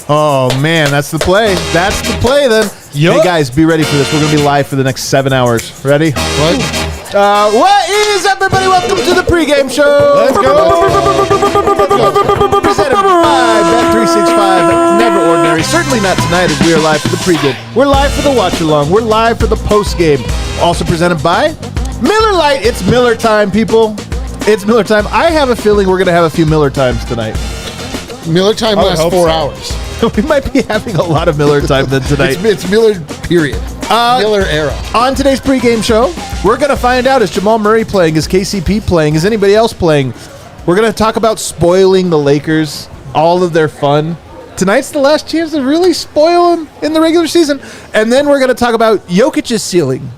Oh, man, that's the play. That's the play, then. Yep. Hey, guys, be ready for this. We're going to be live for the next 7 hours. Ready? What? What is, everybody? Welcome to the pregame show. Let's go. Presented by Bet365. Never ordinary. Certainly not tonight, as we are live for the pregame. We're live for the watch-along. We're live for the postgame. Also presented by Miller Lite. It's Miller time, people. It's Miller time. I have a feeling we're going to have a few Miller times tonight. Miller time lasts 4 hours. We might be having a lot of Miller time then tonight. It's Miller, period. Miller era. On today's pregame show, we're going to find out, is Jamal Murray playing? Is KCP playing? Is anybody else playing? We're going to talk about spoiling the Lakers, all of their fun. Tonight's the last chance to really spoil them in the regular season. And then we're going to talk about Jokic's ceiling.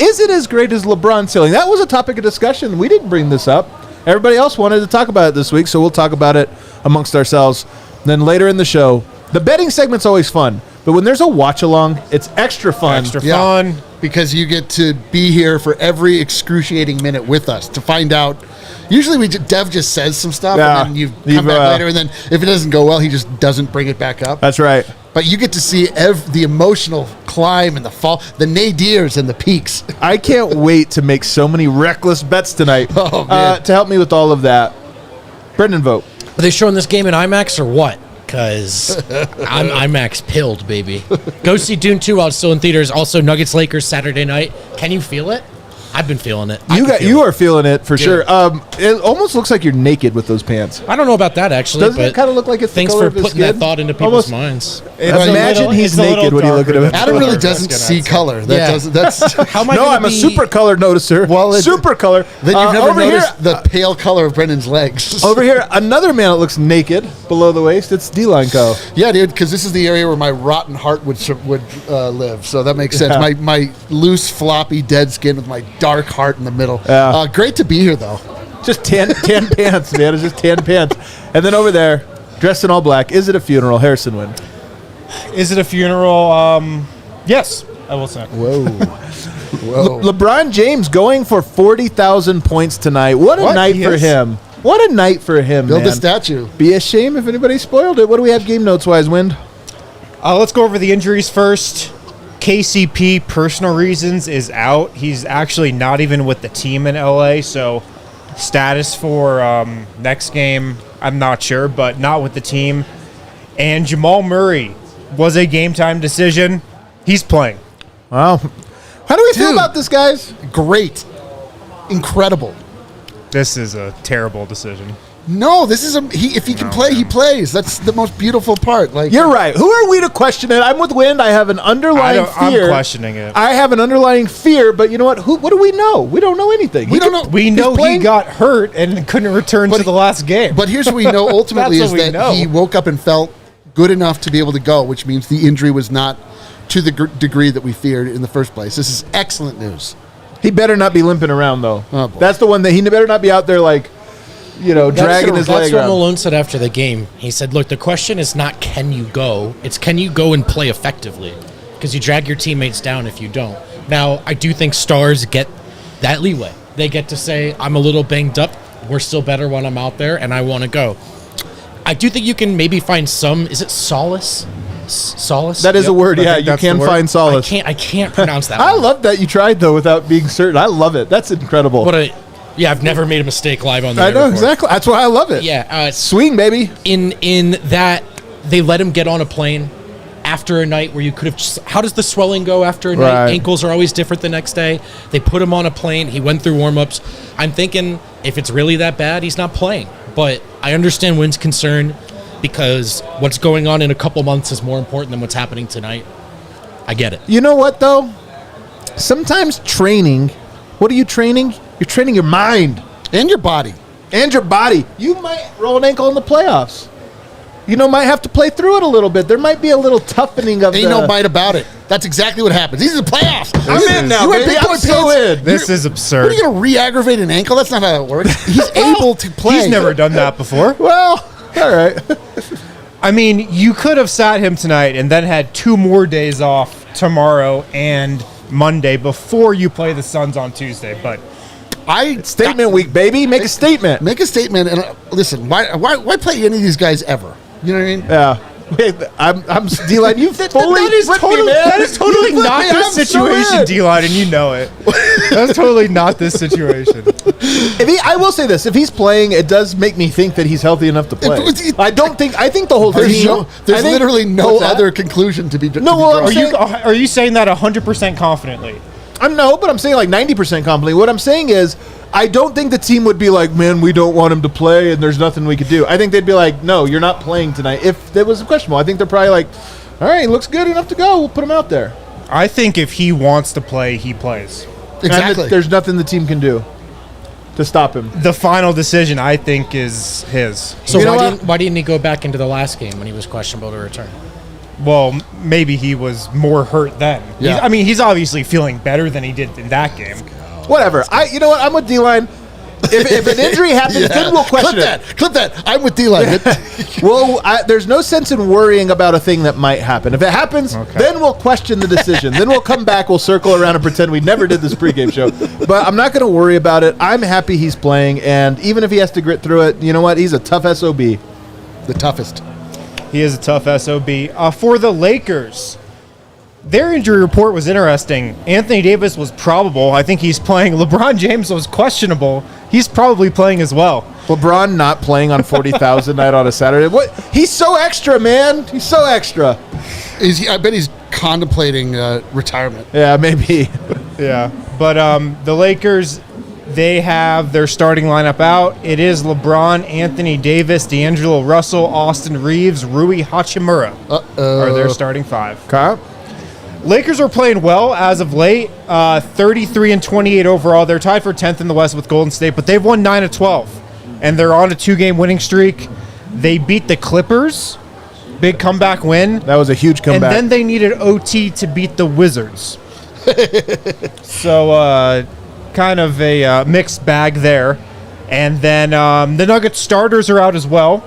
Is it as great as LeBron's ceiling? That was a topic of discussion. We didn't bring this up. Everybody else wanted to talk about it this week, so we'll talk about it amongst ourselves. Then later in the show, the betting segment's always fun, but when there's a watch-along, it's extra fun. Extra fun. Because you get to be here for every excruciating minute with us to find out. Usually Dev just says some stuff, and then you come back later, and then if it doesn't go well, he just doesn't bring it back up. That's right. But you get to see the emotional climb and the fall, the nadirs and the peaks. I can't wait to make so many reckless bets tonight. Oh, man. To help me with all of that, Brendan, vote. Are they showing this game in IMAX or what? Because I'm IMAX pilled, baby. Go see Dune 2 while it's still in theaters. Also, Nuggets Lakers Saturday night. Can you feel it? I've been feeling it. You are feeling it for sure. It almost looks like you're naked with those pants. I don't know about that, actually. Doesn't it kind of look like it's thanks the color for of his putting that skin? thought into people's minds. Imagine he's naked when you look at him. Adam really doesn't see color. That's How am I I'm a super color noticer. Well, super color. Then you've never noticed the pale color of Brendan's legs. Over here, another man that looks naked below the waist. It's D-Line Co. Yeah, dude, because this is the area where my rotten heart would live. So that makes sense. Yeah. My loose, floppy, dead skin with my dark heart in the middle. Yeah. Great to be here, though. Just tan pants, man. It's just tan pants. And then over there, dressed in all black. Is it a funeral? Harrison Wynn. Is it a funeral? Yes, I will say. Whoa. LeBron James going for 40,000 points tonight. What a night for him. What a night for him, Build man. a statue. Be a shame if anybody spoiled it. What do we have game notes-wise, Wind? Let's go over the injuries first. KCP, personal reasons, is out. He's actually not even with the team in LA, so status for next game, I'm not sure, but not with the team. And Jamal Murray was a game-time decision. He's playing. Wow. How do we feel about this, guys? Great. Incredible. This is a terrible decision. No, this is if he can play, he plays. That's the most beautiful part. Like, you're right. Who are we to question it? I'm with Wind. I have an underlying fear. I'm questioning it. I have an underlying fear, but you know what? What do we know? We don't know anything. We don't know. We know he got hurt and couldn't return to the last game. But here's what we know ultimately is that he woke up and felt good enough to be able to go, which means the injury was not to the degree that we feared in the first place. This is excellent news. He better not be limping around, though. Oh, boy. That's the one that he better not be out there like, dragging his leg That's around. what Malone said after the game. He said, look, the question is not can you go, it's can you go and play effectively? Because you drag your teammates down if you don't. Now, I do think stars get that leeway. They get to say, I'm a little banged up, we're still better when I'm out there, and I want to go. I do think you can maybe find some, is it solace? Solace? That is a word, yeah. You can find solace. I can't pronounce that I one. love that you tried, though, without being certain. I love it. That's incredible. Yeah, I've never made a mistake live on the air I know, before. exactly. That's why I love it. Yeah. Swing, baby. In that, they let him get on a plane after a night where you could have... How does the swelling go after a night? Ankles are always different the next day. They put him on a plane. He went through warm-ups. I'm thinking if it's really that bad, he's not playing. But I understand Wynn's concern because what's going on in a couple months is more important than what's happening tonight. I get it. You know what, though? Sometimes training... What are you training? You're training your mind. And your body. And your body. You might roll an ankle in the playoffs. might have to play through it a little bit. There might be a little toughening of Ain't no bite about it. That's exactly what happens. These are the playoffs. I'm in now, baby. I'm so in. This is absurd. What are you going to re-aggravate an ankle? That's not how it works. He's able to play. He's never done that before. Well, all right. I mean, you could have sat him tonight and then had 2 more days off tomorrow and Monday before you play the Suns on Tuesday. But Statement week, baby. Make a statement. Make a statement. And listen, why play any of these guys ever? You know what I mean? Yeah. Wait, I'm D-Line. You fully that is totally not this situation, D-Line, and you know it. That's totally not this situation. I will say this: if he's playing, it does make me think that he's healthy enough to play. I think the whole team. There's literally no other conclusion to be. Are you saying that 100% confidently? But I'm saying like 90% confidently. What I'm saying is, I don't think the team would be like, man, we don't want him to play and there's nothing we could do. I think they'd be like, no, you're not playing tonight. If it was questionable, I think they're probably like, all right, he looks good enough to go. We'll put him out there. I think if he wants to play, he plays. Exactly. There's nothing the team can do to stop him. The final decision, I think, is his. So why didn't he go back into the last game when he was questionable to return? Well, maybe he was more hurt then. Yeah. He's obviously feeling better than he did in that game. Whatever. You know what? I'm with D-Line. If an injury happens, then we'll question it. Clip that. I'm with D-Line. Well, there's no sense in worrying about a thing that might happen. If it happens, then we'll question the decision. Then we'll come back, we'll circle around and pretend we never did this pregame show. But I'm not going to worry about it. I'm happy he's playing, and even if he has to grit through it, you know what? He's a tough SOB. The toughest. He is a tough SOB. For the Lakers, their injury report was interesting. Anthony Davis was probable. I think he's playing. LeBron James was questionable. He's probably playing as well. LeBron not playing on 40,000 night on a Saturday. What? He's so extra, man. He's so extra. I bet he's contemplating retirement. Yeah, maybe. Yeah. But the Lakers, they have their starting lineup out. It is LeBron, Anthony Davis, D'Angelo Russell, Austin Reeves, Rui Hachimura are their starting 5. Okay. Lakers are playing well as of late, 33-28 overall. They're tied for 10th in the West with Golden State, but they've won 9 of 12, and they're on a 2-game winning streak. They beat the Clippers, big comeback win. That was a huge comeback. And then they needed OT to beat the Wizards. So kind of a mixed bag there. And then the Nuggets starters are out as well.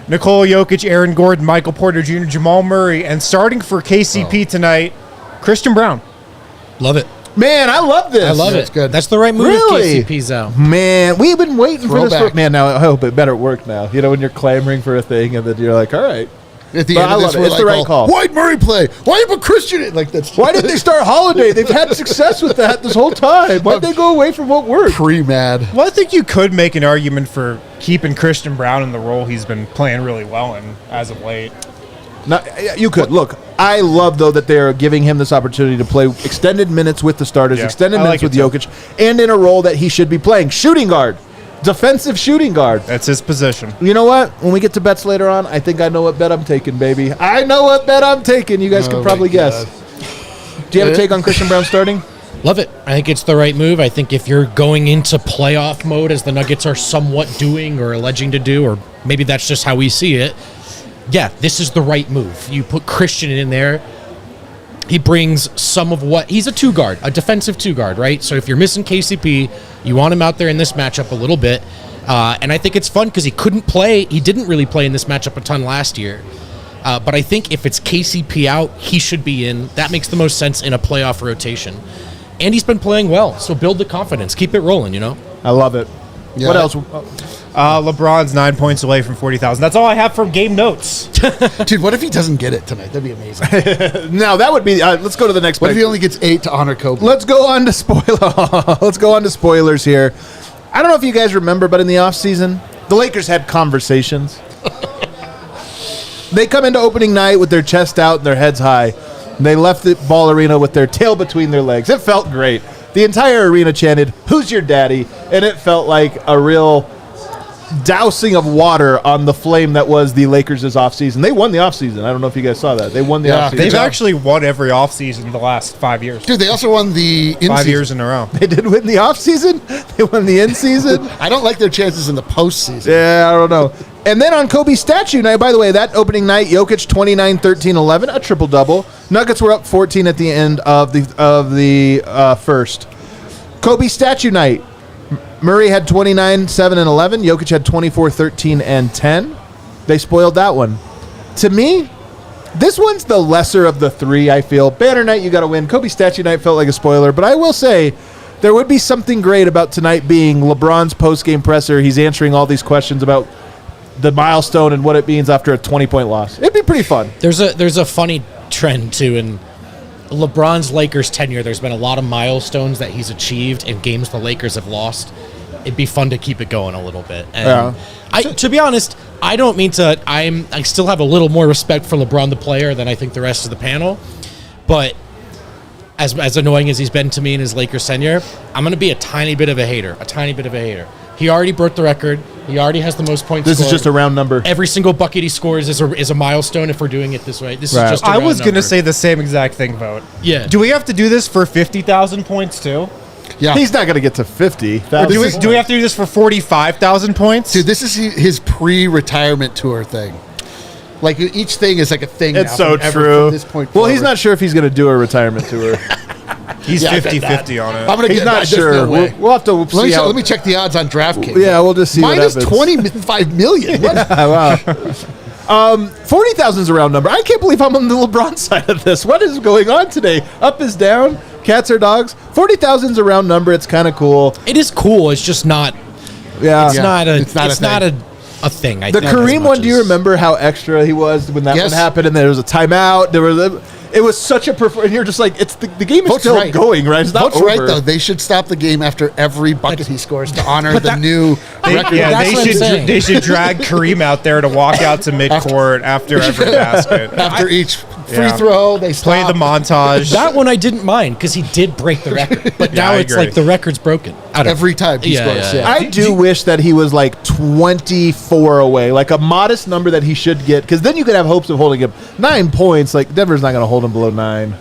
Nikola Jokic, Aaron Gordon, Michael Porter Jr., Jamal Murray, and starting for KCP tonight, Christian Brown. Love it. Man, I love this. I love it. It's good. That's the right move. Really? If KCP's out. Man, we've been waiting for this. Throwback. Man, now I hope it better work now. You know, when you're clamoring for a thing and then you're like, all right. At the But end I of love this, it. we're It's like, the right call. Why'd Murray play? Why you put Christian in? Like that's Why didn't they start Holiday? They've had success with that this whole time. Why'd they go away from what worked? pre-mad? Well, I think you could make an argument for keeping Christian Brown in the role he's been playing really well in as of late. You could. Look, I love, though, that they're giving him this opportunity to play extended minutes with the starters, Yeah, extended I minutes like with it too. Jokic, and in a role that he should be playing. Shooting guard. Defensive shooting guard. That's his position. You know what? When we get to bets later on, I think I know what bet I'm taking, baby. I know what bet I'm taking. You guys can probably guess. Do you have a take on Christian Brown starting? Love it. I think it's the right move. I think if you're going into playoff mode, as the Nuggets are somewhat doing or alleging to do, or maybe that's just how we see it, yeah, this is the right move. You put Christian in there. He brings some of what he's a 2-guard, a defensive 2-guard, right? So if you're missing KCP, you want him out there in this matchup a little bit. And I think it's fun because he didn't really play in this matchup a ton last year. But I think if it's KCP out, he should be in. That makes the most sense in a playoff rotation. And he's been playing well, so build the confidence. Keep it rolling, you know? I love it. Yeah. What else? LeBron's 9 points away from 40,000. That's all I have from game notes. Dude, what if he doesn't get it tonight? That'd be amazing. Now, that would be... let's go to the next What if pick. he only gets 8 to honor Kobe? Let's go on to Let's go on to spoilers here. I don't know if you guys remember, but in the offseason, the Lakers had conversations. They come into opening night with their chest out and their heads high. And they left the ball arena with their tail between their legs. It felt great. The entire arena chanted, "Who's your daddy?" And it felt like a real dousing of water on the flame that was the Lakers' offseason. They won the offseason. I don't know if you guys saw that. They won the offseason. They've actually won every offseason the last 5 years. Dude, they also won the in-season. 5 years in a row. They did win the offseason. They won the in-season. I don't like their chances in the postseason. Yeah, I don't know. And then on Kobe's statue night, by the way, that opening night, Jokic 29, 13, 11, a triple-double. Nuggets were up 14 at the end of the first. Kobe statue night, Murray had 29, 7, and 11. Jokic had 24, 13, and 10. They spoiled that one. To me, this one's the lesser of the three, I feel. Banner night, you got to win. Kobe statue night felt like a spoiler, but I will say there would be something great about tonight being LeBron's post-game presser. He's answering all these questions about the milestone and what it means after a 20-point loss. It'd be pretty fun. There's a funny trend too in LeBron's Lakers tenure. There's been a lot of milestones that he's achieved in games the Lakers have lost. It'd be fun to keep it going a little bit. And to be honest, I don't mean to. I still have a little more respect for LeBron the player than I think the rest of the panel. But as annoying as he's been to me in his Lakers tenure, I'm going to be a tiny bit of a hater. He already broke the record. He already has the most points. This is just a round number. Every single bucket he scores is a milestone if we're doing it this way. This is just a round I was going to number. say the same exact thing, Vote. Yeah. Do we have to do this for 50,000 points, too? Yeah. He's not going to get to 50. Do we have to do this for 45,000 points? Dude, this is his pre-retirement tour thing. Like, each thing is like a thing. It's now so true. From this point well, forward. he's not sure if he's going to do a retirement tour. He's Yeah, 50-50 on it. I'm gonna He's get not that. sure. No way. We'll have to see how. Let me check the odds on DraftKings. Yeah, we'll just see what Minus happens. 25 million. What? Wow. 40,000 is a round number. I can't believe I'm on the LeBron side of this. What is going on today? Up is down. Cats are dogs. 40,000 is a round number. It's kind of cool. It is cool. It's just not. Yeah. It's not a. It's not a thing. I The think, as Kareem much one, do you as- remember how extra he was when that Yes. one happened and there was a timeout? It was such a and you're just like, it's the game is Vote's still right. going, right? It's not Vote's over. right, though. They should stop the game after every bucket he scores to honor the new record. Yeah, That's what I'm saying. they should drag Kareem out there to walk out to midcourt after every basket. After each free Yeah. throw, they Play stop. the montage. That one I didn't mind because he did break the record, but Yeah, now I it's agree. like the record's broken. I don't Every time he Yeah, scores. yeah, Yeah. I do wish that he was like 24 away, like a modest number that he should get, because then you could have hopes of holding him 9 points. Like Denver's not going to hold him below 9.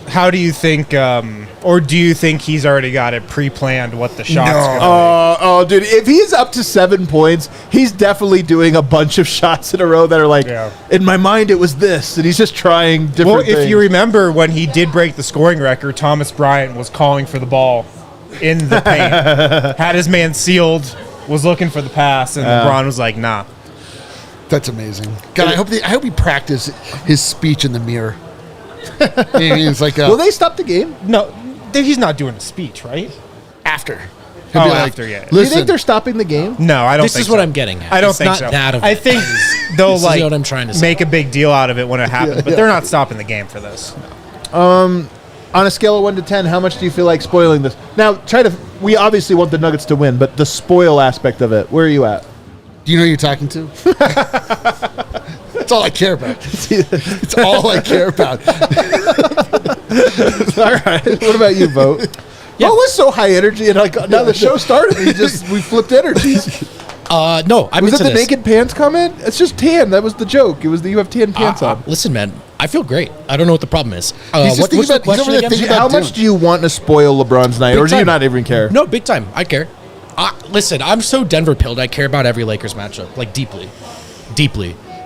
How do you think, or do you think he's already got it pre-planned what the shots going to Oh, dude, if he's up to 7 points, he's definitely doing a bunch of shots in a row that are like, Yeah. in my mind it was this, and he's just trying different Well, things. if you remember when he did break the scoring record, Thomas Bryant was calling for the ball in the paint, had his man sealed, was looking for the pass, and LeBron was like, nah. That's amazing. God, I hope he practiced his speech in the mirror. It's like Will they stop the game? No, he's not doing a speech, right? after. Oh, He'll be after, yeah. Do you Listen, think they're stopping the game? No, I don't This think is so. what I'm getting at. I don't It's think not so. that of I think they'll This is like what I'm trying to say. make a big deal out of it when it happens, but they're not stopping the game for this. On a scale of 1 to 10, how much do you feel like spoiling this? Now, we obviously want the Nuggets to win, but the spoil aspect of it, where are you at? do you know who you're talking to? That's all I care about. It's all I care about. All right. What about you, Vote? Yeah. What was so high energy? And like now the show started, we flipped energies. No, I'm Was it into the this. naked pants comment? It's just tan. That was the joke. It was that you have tan pants on. Listen, man, I feel great. I don't know what the problem is. He's just thinking what's the about- he's over question there again? thinking How about much do you want to spoil LeBron's night, Big or do you time. not even care? No, big time. I care. Listen, I'm so Denver pilled. I care about every Lakers matchup, like deeply.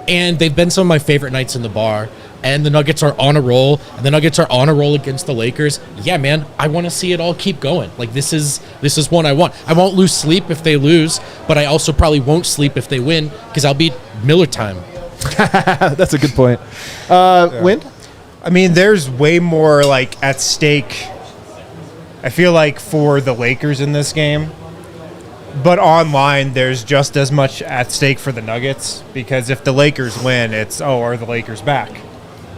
And they've been some of my favorite nights in the bar. And the Nuggets are on a roll. And the Nuggets are on a roll against the Lakers. Yeah, man, I want to see it all keep going. Like this is one I want. I won't lose sleep if they lose, but I also probably won't sleep if they win because I'll be Miller time. That's a good point. Wind? I mean, there's way more like at stake. I feel like for the Lakers in this game, but online there's just as much at stake for the Nuggets because if the Lakers win, it's are the Lakers back?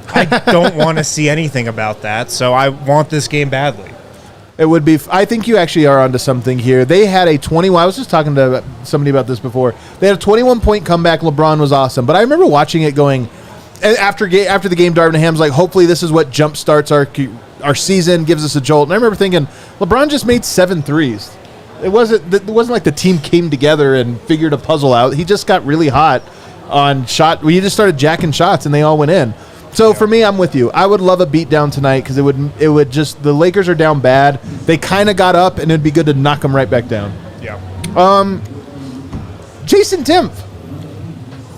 I don't want to see anything about that, so I want this game badly. It would be. I think you actually are onto something here. They had a 21. I was just talking to somebody about this before. They had a 21-point comeback. LeBron was awesome, but I remember watching it going after the game. Darvin Ham's like, hopefully this is what jump starts our season, gives us a jolt. And I remember thinking, LeBron just made 7 threes. It wasn't like the team came together and figured a puzzle out. He just got really hot on shot. He just started jacking shots and they all went in. So for me, I'm with you. I would love a beatdown tonight because it would just, the Lakers are down bad. They kind of got up and it'd be good to knock them right back down. Yeah. Jason Timpf.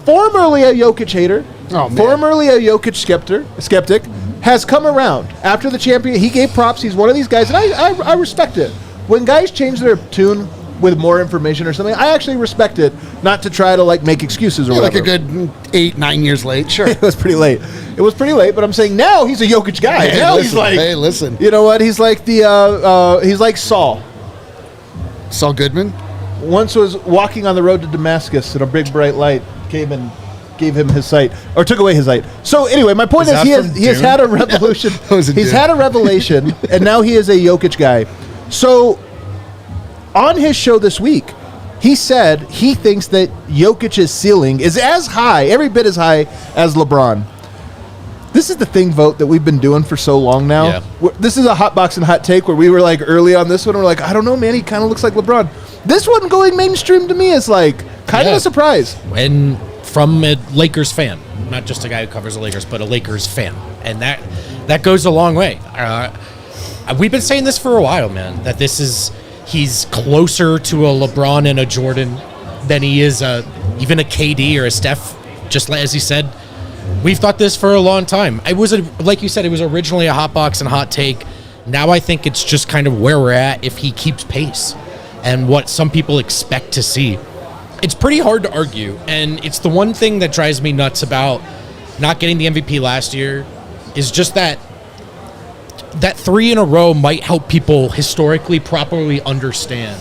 formerly a Jokic hater, man. formerly a Jokic skeptic, has come around after the champion. He gave props. He's one of these guys, and I respect it. When guys change their tune with more information or something, I actually respect it, not to try to like make excuses or whatever. Like a good 8-9 years late, sure. It was pretty late. But I'm saying now he's a Jokic guy. Hey, now listen, he's like, hey, listen. You know what? He's like he's like Saul. Saul Goodman? Once was walking on the road to Damascus, and a big bright light came and gave him his sight, or took away his sight. So anyway, my point is he has had a revolution. He's had a revelation, and now he is a Jokic guy. So on his show this week, he said he thinks that Jokic's ceiling is as high, every bit as high as LeBron. This is the thing vote that we've been doing for so long now. Yeah. This is a hot box and hot take where we were like early on this one. We're like, I don't know, man. He kind of looks like LeBron. This one going mainstream to me is like kind of a surprise. And from a Lakers fan, not just a guy who covers the Lakers, but a Lakers fan. And that goes a long way. We've been saying this for a while, man, that he's closer to a LeBron and a Jordan than he is even a KD or a Steph, just as he said. We've thought this for a long time. Like you said, it was originally a hot box and hot take. Now I think it's just kind of where we're at if he keeps pace and what some people expect to see. It's pretty hard to argue, and it's the one thing that drives me nuts about not getting the MVP last year is just that 3 in a row might help people historically properly understand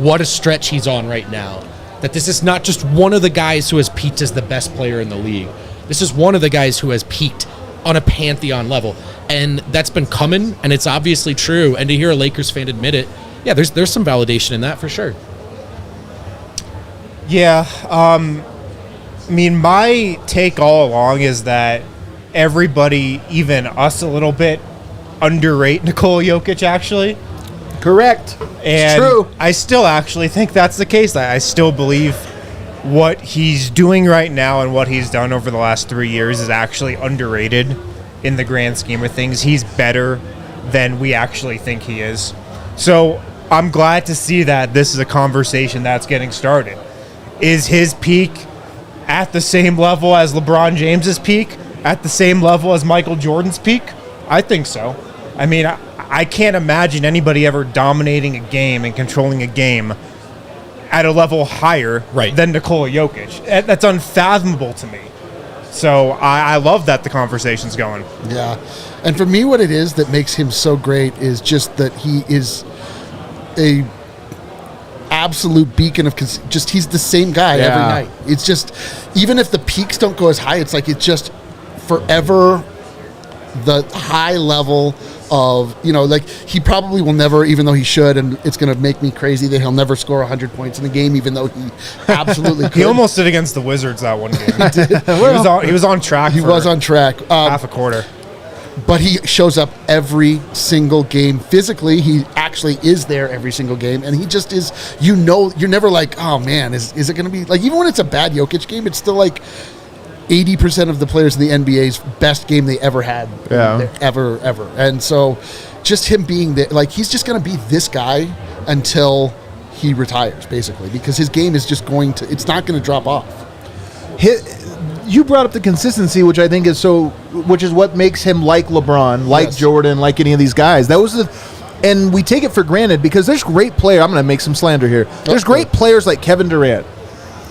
what a stretch he's on right now. That this is not just one of the guys who has peaked as the best player in the league. This is one of the guys who has peaked on a pantheon level. And that's been coming, and it's obviously true. And to hear a Lakers fan admit it, yeah, there's some validation in that for sure. Yeah, I mean, my take all along is that everybody, even us a little bit, underrate Nikola Jokic, actually. Correct. And it's true. I still actually think that's the case. I still believe what he's doing right now and what he's done over the last 3 years is actually underrated in the grand scheme of things. He's better than we actually think he is. So I'm glad to see that this is a conversation that's getting started. Is his peak at the same level as LeBron James's peak? At the same level as Michael Jordan's peak? I think so. I mean, I can't imagine anybody ever dominating a game and controlling a game at a level higher than Nikola Jokic. That's unfathomable to me. So I love that the conversation's going. Yeah. And for me, what it is that makes him so great is just that he is a absolute beacon of he's the same guy every night. It's just, even if the peaks don't go as high, it's like it's just forever the high level of, like he probably will never, even though he should, and it's going to make me crazy that he'll never score 100 points in a game, even though he absolutely could. He almost did against the Wizards that one game. He was on track. He was on track. Half a quarter. But he shows up every single game physically. He actually is there every single game, and he just is. You're never like, oh man, is it going to be like, even when it's a bad Jokic game, it's still like 80% of the players in the NBA's best game they ever had, ever. And so, just him being there, like he's just going to be this guy until he retires, basically, because his game is just it's not going to drop off. You brought up the consistency, which I think is which is what makes him like LeBron, like Jordan, like any of these guys. And we take it for granted because there's great players. I'm going to make some slander here. There's great players like Kevin Durant.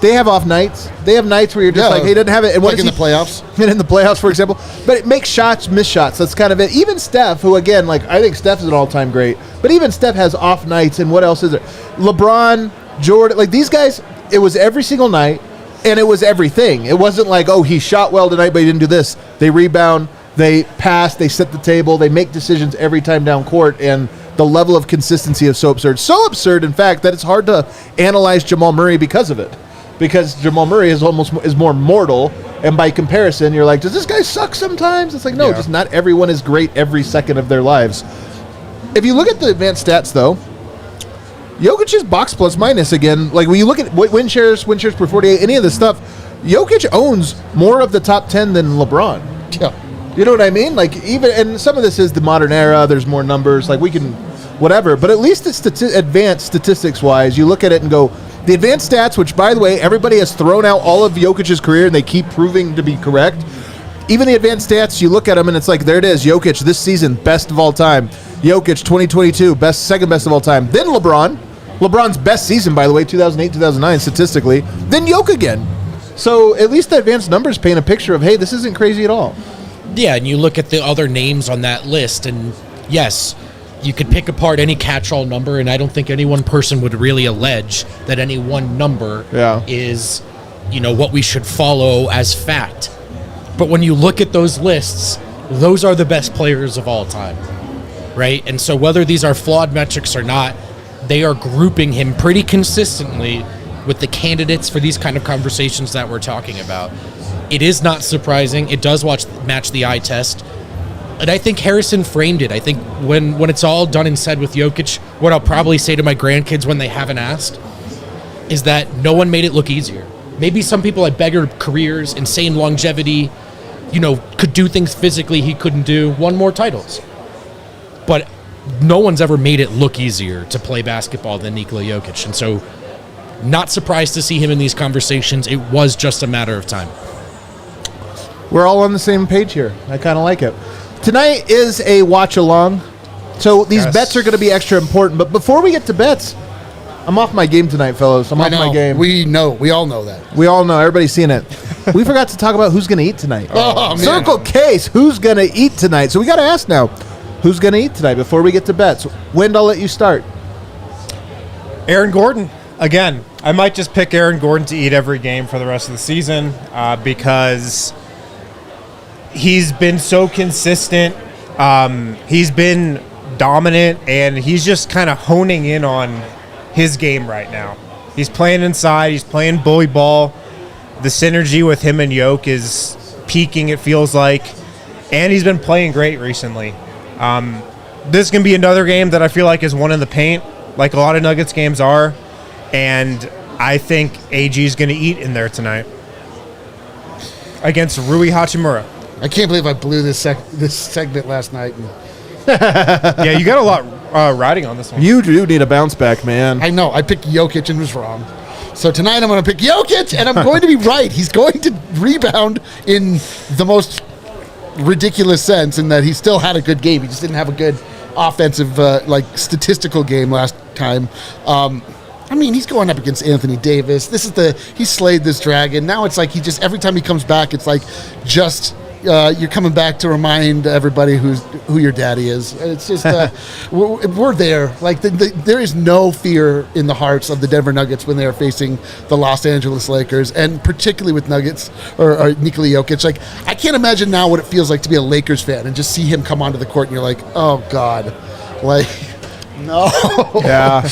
They have off nights. They have nights where you're just like, hey, he doesn't have it. And like in the playoffs. And in the playoffs, for example. But it makes shots, miss shots. That's kind of it. Even Steph, who again, like I think Steph is an all-time great. But even Steph has off nights. And what else is there? LeBron, Jordan, like these guys, it was every single night. And it was everything. It wasn't like, oh, he shot well tonight, but he didn't do this. They rebound, they pass, they set the table, they make decisions every time down court, and the level of consistency is so absurd. So absurd, in fact, that it's hard to analyze Jamal Murray because of it. Because Jamal Murray is more mortal, and by comparison, you're like, does this guy suck sometimes? It's like, no, just not everyone is great every second of their lives. If you look at the advanced stats, though, Jokic's box plus minus again. Like when you look at win shares per 48, any of this stuff, Jokic owns more of the top 10 than LeBron. Yeah, you know what I mean? Like and some of this is the modern era. There's more numbers. Like we can, whatever. But at least it's advanced statistics wise. You look at it and go, The advanced stats, which, by the way, everybody has thrown out all of Jokic's career, and they keep proving to be correct. Even the advanced stats, you look at them, and it's like, there it is. Jokic, this season, best of all time. Jokic, 2022, second best of all time. Then LeBron. LeBron's best season, by the way, 2008, 2009, statistically. Then Jokic again. So at least the advanced numbers paint a picture of, hey, this isn't crazy at all. Yeah, and you look at the other names on that list, and yes, you could pick apart any catch-all number, and I don't think any one person would really allege that any one number is, what we should follow as fact. But when you look at those lists, those are the best players of all time, right? And so whether these are flawed metrics or not, they are grouping him pretty consistently with the candidates for these kind of conversations that we're talking about. It is not surprising. It does match the eye test. And I think Harrison framed it. I think when it's all done and said with Jokic, what I'll probably say to my grandkids when they haven't asked is that no one made it look easier. Maybe some people had beggar careers, insane longevity, could do things physically he couldn't do, won more titles. But no one's ever made it look easier to play basketball than Nikola Jokic. And so not surprised to see him in these conversations. It was just a matter of time. We're all on the same page here. I kind of like it. Tonight is a watch along, so these bets are going to be extra important. But before we get to bets, I'm off my game tonight, fellas. I'm off my game. We know. We all know that. We all know. Everybody's seen it. We forgot to talk about who's going to eat tonight. Oh, man. Circle case, who's going to eat tonight? So we got to ask now, who's going to eat tonight before we get to bets? Wind, I'll let you start. Aaron Gordon. Again, I might just pick Aaron Gordon to eat every game for the rest of the season because he's been so consistent. He's been dominant, and he's just kind of honing in on his game right now. He's playing inside. He's playing bully ball. The synergy with him and Jokic is peaking, it feels like. And he's been playing great recently. This is going to be another game that I feel like is one in the paint, like a lot of Nuggets games are. And I think AG is going to eat in there tonight against Rui Hachimura. I can't believe I blew this segment last night. Yeah, you got a lot riding on this one. You do need a bounce back, man. I know. I picked Jokic and was wrong. So tonight I'm going to pick Jokic, and I'm going to be right. He's going to rebound in the most ridiculous sense in that he still had a good game. He just didn't have a good offensive, statistical game last time. He's going up against Anthony Davis. He slayed this dragon. Now it's like every time he comes back, it's like you're coming back to remind everybody who your daddy is. It's just we're there. Like there is no fear in the hearts of the Denver Nuggets when they are facing the Los Angeles Lakers, and particularly with Nuggets or Nikola Jokic. Like I can't imagine now what it feels like to be a Lakers fan and just see him come onto the court, and you're like, oh God, like no. Yeah.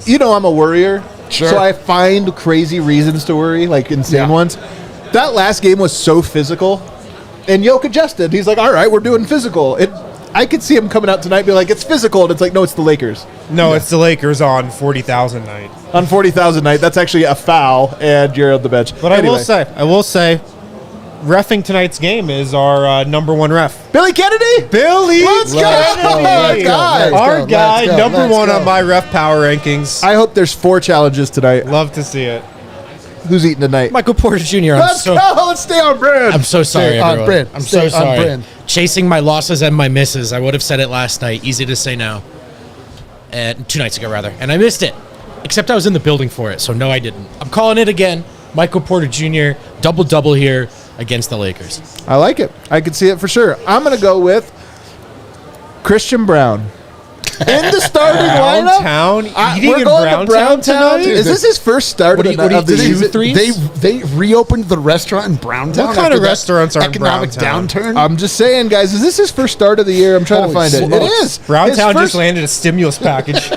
I'm a worrier, Sure. so I find crazy reasons to worry, like insane ones. That last game was so physical, and Jokic adjusted. He's like, all right, we're doing physical. I could see him coming out tonight and be like, it's physical, and it's like, no, it's the Lakers. No, it's the Lakers on 40,000 night. On 40,000 night, that's actually a foul, and you're on the bench. But anyway. I will say, reffing tonight's game is our number one ref. Billy Kennedy? Let's go! Our guy, number one on my ref power rankings. I hope there's 4 challenges tonight. Love to see it. Who's eating tonight? Michael Porter Jr. Let's go! Let's stay on brand. I'm so sorry, Stay on everyone. brand. I'm Stay so on sorry. brand. Chasing my losses and my misses. I would have said it last night. Easy to say now. 2 nights ago, rather. And I missed it. Except I was in the building for it, so no, I didn't. I'm calling it again. Michael Porter Jr., double-double here against the Lakers. I like it. I can see it for sure. I'm going to go with Christian Brown. In the starting lineup? Browntown? Eating We're in going to Browntown Browntown. tonight? Is this his first start of the season? They reopened the restaurant in Browntown. What kind after of that restaurants are in economic Browntown? downturn? I'm just saying, guys, is this his first start of the year? I'm trying to find it. It is. Browntown just landed a stimulus package.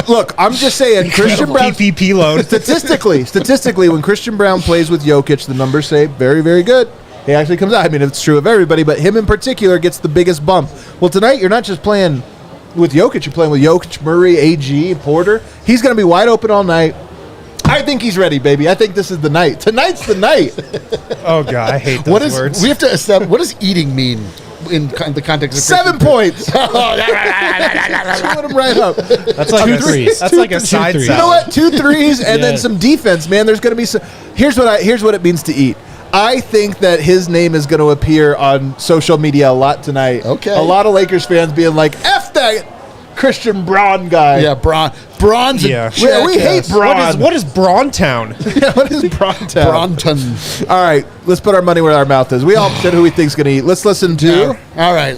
Look, I'm just saying, Christian Brown. PPP loan. Statistically, when Christian Brown plays with Jokic, the numbers say very, very good. He actually comes out. I mean, it's true of everybody, but him in particular gets the biggest bump. Well, tonight, you're not just playing with Jokic. You're playing with Jokic, Murray, AG, Porter. He's going to be wide open all night. I think he's ready, baby. I think this is the night. Tonight's the night. Oh, God, I hate those words. We have to establish, what does eating mean? in the context of 7 Christian points. Put him right up. That's like Two threes. That's like a side threes. You know salad. what? 2 threes and then Yeah. some defense, man. There's going to be some. Here's what it means to eat. I think that his name is going to appear on social media a lot tonight. Okay. A lot of Lakers fans being like, "F that Christian Braun guy." Yeah, Braun's a Yeah. We hate jackass. Braun. What is Brauntown? What is Brauntown? Braunton. All right, let's put our money where our mouth is. We all said who we think's going to eat. Let's listen to. All right.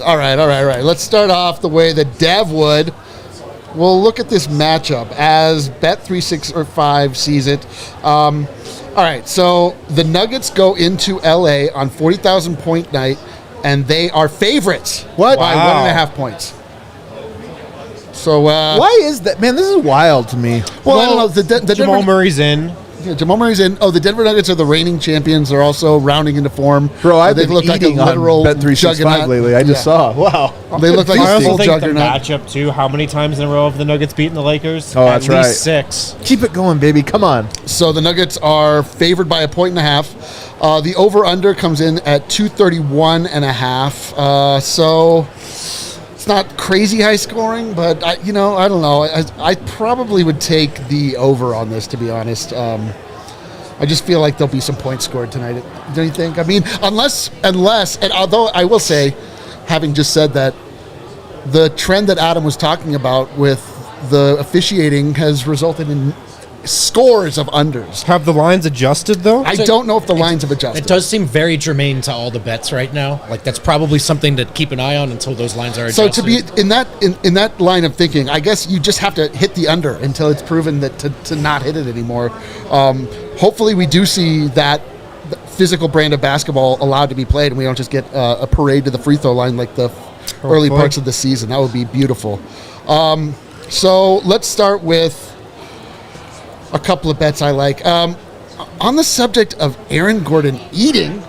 Let's start off the way that Dev would. We'll look at this matchup as Bet365 sees it. All right, so the Nuggets go into LA on 40,000 point night, and they are favorites What? by Wow. 1.5 points. So Why is that, man? This is wild to me. Well, I don't know. The Jamal Denver, Murray's in. Jamal Murray's in. Oh, the Denver Nuggets are the reigning champions. They're also rounding into form. Bro, I've They been look like a eating on literal Bet365 juggernaut. lately. I just saw. Wow. They look like I a also full think the juggernaut. matchup too. How many times in a row have the Nuggets beaten the Lakers? Oh, that's At least right. 6. Keep it going, baby. Come on. So the Nuggets are favored by 1.5 points. The over-under comes in at 231.5. So it's not crazy high scoring, but I don't know. I probably would take the over on this, to be honest. I just feel like there'll be some points scored tonight. Don't you think? I mean, unless, and although I will say, having just said that, the trend that Adam was talking about with the officiating has resulted in scores of unders. Have the lines adjusted though? I don't know if the lines have adjusted. It does seem very germane to all the bets right now. Like that's probably something to keep an eye on until those lines are So adjusted. to be in that line of thinking, I guess you just have to hit the under until it's proven that to not hit it anymore. Hopefully, we do see that physical brand of basketball allowed to be played, and we don't just get a parade to the free throw line like the early parts of the season. That would be beautiful. So let's start with a couple of bets I like. On the subject of Aaron Gordon eating,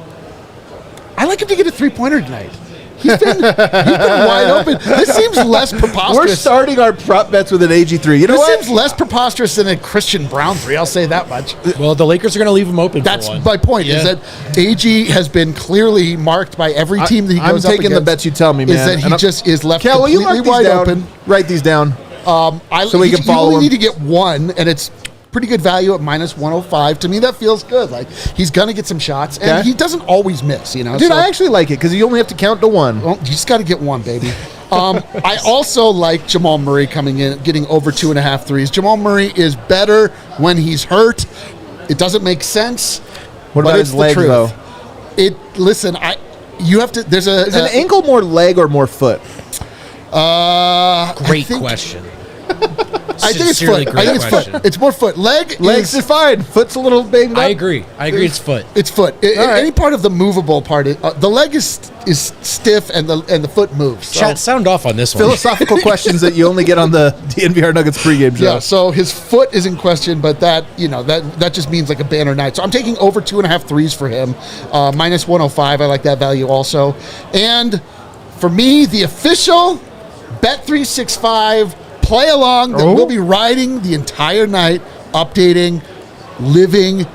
I like him to get a 3-pointer tonight. He's been wide open. This seems less preposterous. We're starting our prop bets with an AG3. You know This what? seems less preposterous than a Christian Brown 3. I'll say that much. well, the Lakers are going to leave them open. That's for one. my point. Yeah. Is that AG has been clearly marked by every team that he I'm goes up taking the against. bets you tell me, man. Is that And he I'm- just is left Cal, will you completely mark these wide down? open. Write these down. So we can follow You only him. need to get one, and it's pretty good value at minus 105. To me, that feels good. Like he's gonna get some shots, and Okay. he doesn't always miss. You know, Dude, so- I actually like it because you only have to count to 1. Well, you just got to get one, baby. I also like Jamal Murray coming in, getting over 2.5 threes. Jamal Murray is better when he's hurt. It doesn't make sense. What but about it's his the legs, truth. though? You have to. There's a. Is an ankle more leg or more foot? Great question. I think it's Sincerely foot. I great think it's question. foot. It's more foot. Legs Legs are fine. Foot's a little banged up. I agree. It's foot. It's foot. All right. Any part of the movable part. The leg is stiff, and the foot moves. So. Chat, sound off on this one. Philosophical questions that you only get on the DNVR Nuggets pregame show. Yeah, so his foot is in question, but that just means like a banner night. So I'm taking over 2.5 threes for him, minus 105. I like that value also. And for me, the official Bet365 play along that we'll be riding the entire night, updating, living,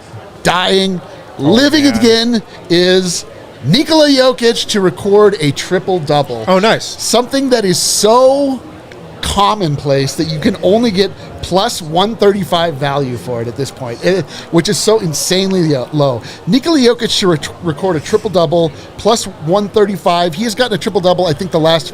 dying, living man. again is Nikola Jokic to record a triple-double. Oh, nice. Something that is so commonplace that you can only get plus 135 value for it at this point, which is so insanely low. Nikola Jokic should record a triple-double plus 135. He has gotten a triple-double, I think, the last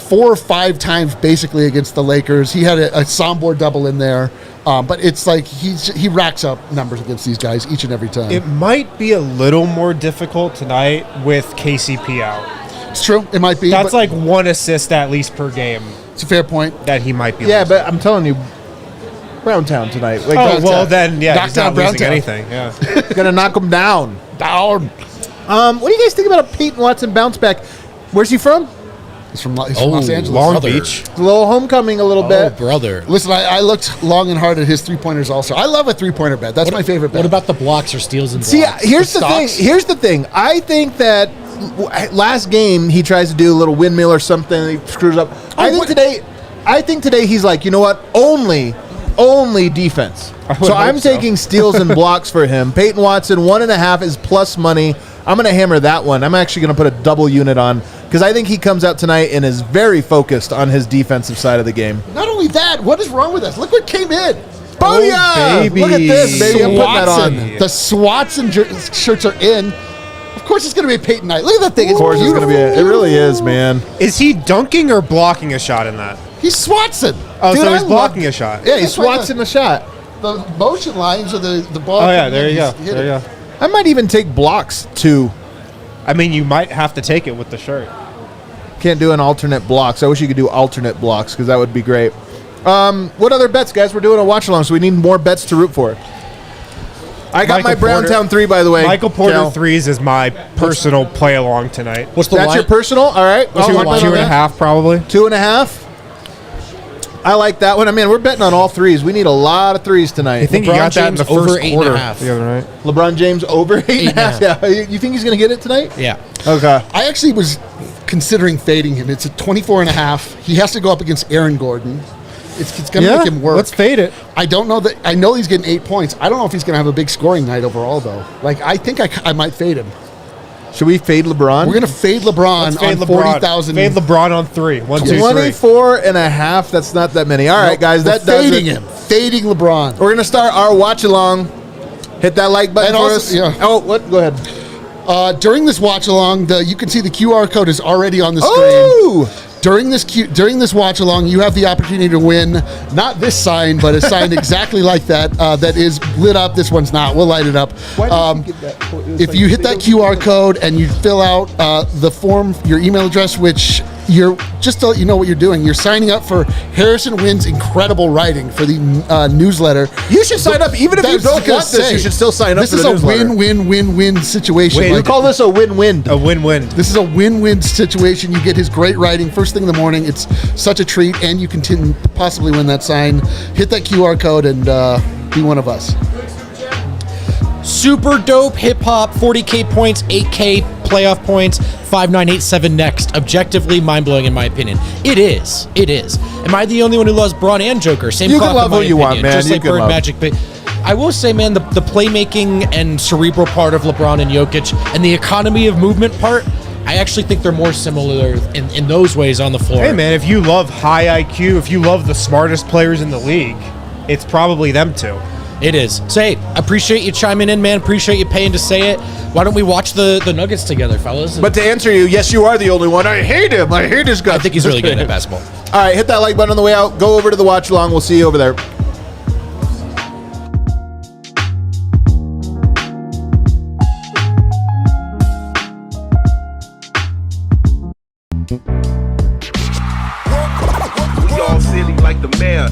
4 or 5 times basically against the Lakers. He had a soundboard double in there, but it's like he racks up numbers against these guys each and every time. It might be a little more difficult tonight with KCP out. It's true. It might be. That's but like 1 assist at least per game it's a fair point. that he might be Yeah, losing. but I'm telling you, Browntown tonight. Like, Oh, well Browntown. then, yeah, Knock he's not down losing Browntown. anything. Yeah. gonna knock him down. Down. What do you guys think about a Peyton Watson bounce back? Where's he from? He's from Los Angeles. Long brother. Beach. A little homecoming a little Oh, bit. brother. Listen, I looked long and hard at his 3-pointers also. I love a 3-pointer bet. That's my favorite bet. What about the blocks or steals and blocks? See, here's the thing. stocks? Here's the thing. I think that last game he tries to do a little windmill or something. And he screws up. I think today he's like, you know what? Only defense. would So hope I'm so. taking steals and blocks for him. Peyton Watson 1.5 is plus money. I'm going to hammer that one. I'm actually going to put a double unit on because I think he comes out tonight and is very focused on his defensive side of the game. Not only that, what is wrong with us? Look what came in. Booyah! baby. Look at this, baby. I'm putting that on. Swatson. The Swatson shirts are in. Of course, it's going to be a Peyton night. Look at that thing. Of course, it's going to be. It really is, man. Is he dunking or blocking a shot in that? He's Swatson. Oh, Dude, so I he's love- blocking a shot. Yeah, he That's why swats in the shot. The motion lines or the ball. Oh, yeah, coming there in, you go. he's hit There you it. go. I might even take blocks too. I mean, you might have to take it with the shirt. Can't do an alternate blocks. I wish you could do alternate blocks because that would be great. What other bets, guys? We're doing a watch along, so we need more bets to root for. I got Michael my Brown Porter- Town 3, by the way. Michael Porter Cal. threes is my personal play along tonight. What's the That's line? your personal? All right. What's your line? 2.5 probably. 2.5. I like that one. I mean, we're betting on all threes. We need a lot of threes tonight. I think LeBron he got that in the James over first 8.5. quarter the other night. LeBron James over 8.5. Yeah. You think he's going to get it tonight? Yeah. Okay. I actually was considering fading him. It's a 24.5. He has to go up against Aaron Gordon. It's going to make him work. Let's fade it. I don't know that. I know he's getting 8 points. I don't know if he's going to have a big scoring night overall, though. Like, I think I might fade him. Should we fade LeBron? We're going to fade LeBron Let's fade on LeBron. 40,000. Fade LeBron on 3. 1, 2, 3. 24.5. That's not that many. All right, guys. That does fading it. him. Fading LeBron. We're going to start our watch along. Hit that like button And for also- us. yeah. Oh, what? Go ahead. During this watch along, you can see the QR code is already on the screen. Oh! During this watch along, you have the opportunity to win not this sign, but a sign exactly like that that is lit up. This one's not. We'll light it up. If you hit that QR code and you fill out the form, your email address, which you're just to let you know what you're doing. You're signing up for Harrison Wynn's incredible writing for the newsletter. You should sign up. Even if you That's don't what I was want gonna this, you say. should still sign up This for is the a newsletter. win-win-win-win situation. Win. We call this a win-win. A win-win. This is a win-win situation. You get his great writing first thing in the morning. It's such a treat, and you can possibly win that sign. Hit that QR code and be one of us. Super dope hip hop, 40K points, 8K playoff points, 5987 next. Objectively mind blowing in my opinion. It is. It is. Am I the only one who loves Braun and Joker? Same You cloth can love in my who you opinion, want, man. Just You like can Bird love. Magic. But I will say, man, the playmaking and cerebral part of LeBron and Jokic and the economy of movement part, I actually think they're more similar in those ways on the floor. Hey, man, if you love high IQ, if you love the smartest players in the league, it's probably them two. It is. So, hey, appreciate you chiming in, man. Appreciate you paying to say it. Why don't we watch the Nuggets together, fellas? But to answer you, yes, you are the only one. I hate him. I hate his guts. I think he's really good at basketball. All right, hit that like button on the way out. Go over to the watch along. We'll see you over there. We all silly like the mayor.